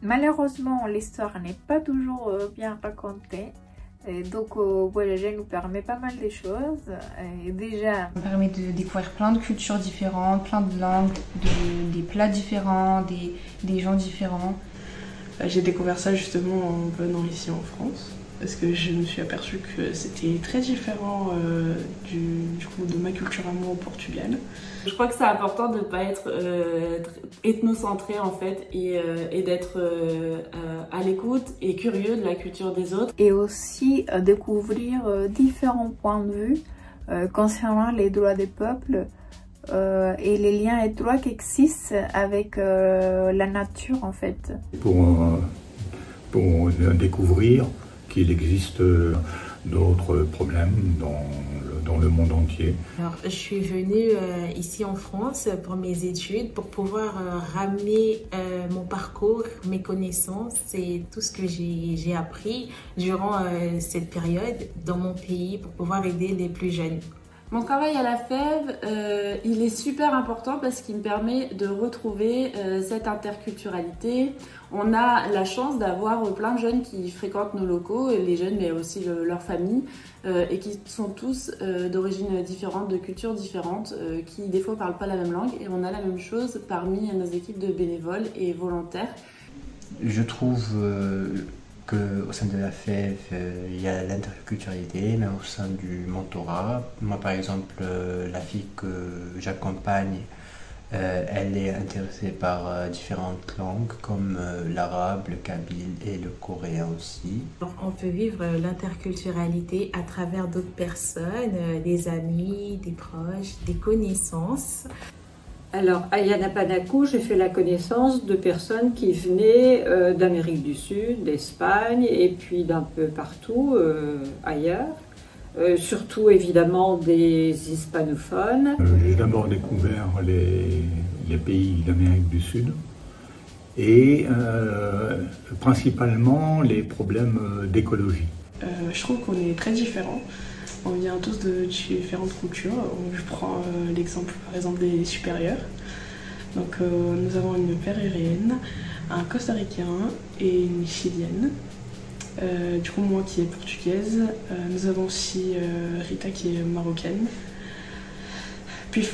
Malheureusement, l'histoire n'est pas toujours bien racontée. Et donc voyager nous permet pas mal de choses. Et déjà, ça permet de découvrir plein de cultures différentes, plein de langues, des plats différents, des gens différents. J'ai découvert ça justement en venant ici en France, parce que je me suis aperçue que c'était très différent du coup, de ma culture à moi au Portugal. Je crois que c'est important de ne pas être ethnocentré en fait et d'être à l'écoute et curieux de la culture des autres. Et aussi découvrir différents points de vue concernant les droits des peuples et les liens étroits qui existent avec la nature en fait. Pour découvrir qu'il existe d'autres problèmes dans le monde entier. Alors, je suis venue ici en France pour mes études, pour pouvoir ramener mon parcours, mes connaissances et tout ce que j'ai appris durant cette période dans mon pays pour pouvoir aider les plus jeunes. Mon travail à la FEV, il est super important parce qu'il me permet de retrouver cette interculturalité. On a la chance d'avoir plein de jeunes qui fréquentent nos locaux, et les jeunes mais aussi leurs familles, et qui sont tous d'origines différentes, de cultures différentes, qui des fois parlent pas la même langue, et on a la même chose parmi nos équipes de bénévoles et volontaires. Je trouve qu'au sein de la FEV, il y a l'interculturalité, mais au sein du mentorat, moi par exemple, la fille que j'accompagne, elle est intéressée par différentes langues comme l'arabe, le kabyle et le coréen aussi. On peut vivre l'interculturalité à travers d'autres personnes, des amis, des proches, des connaissances. Alors, à Yanapanacu, j'ai fait la connaissance de personnes qui venaient d'Amérique du Sud, d'Espagne et puis d'un peu partout ailleurs. Surtout évidemment des hispanophones. J'ai d'abord découvert les pays d'Amérique du Sud et principalement les problèmes d'écologie. Je trouve qu'on est très différents. On vient tous de différentes cultures. Je prends l'exemple par exemple des supérieurs. Donc nous avons une Péruvienne, un Costaricain et une Chilienne. Du coup moi qui est portugaise. Nous avons aussi Rita qui est marocaine. Puis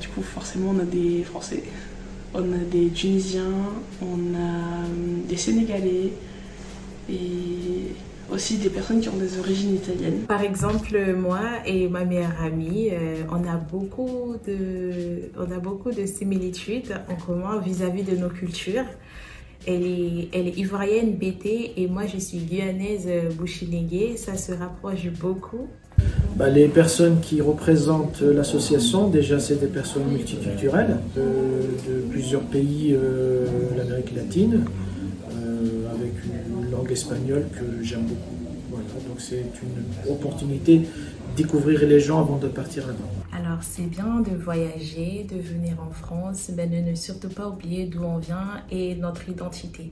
du coup forcément on a des Français, on a des Tunisiens, on a des Sénégalais et aussi des personnes qui ont des origines italiennes. Par exemple, moi et ma meilleure amie, on a beaucoup de similitudes en commun vis-à-vis de nos cultures. Elle est ivoirienne BT et moi je suis guyanaise Bouchilingué, ça se rapproche beaucoup. Les personnes qui représentent l'association, déjà c'est des personnes multiculturelles de plusieurs pays de l'Amérique latine, avec une langue espagnole que j'aime beaucoup. Voilà, donc c'est une opportunité de découvrir les gens avant de partir là-bas. Alors c'est bien de voyager, de venir en France, mais de ne surtout pas oublier d'où on vient et notre identité.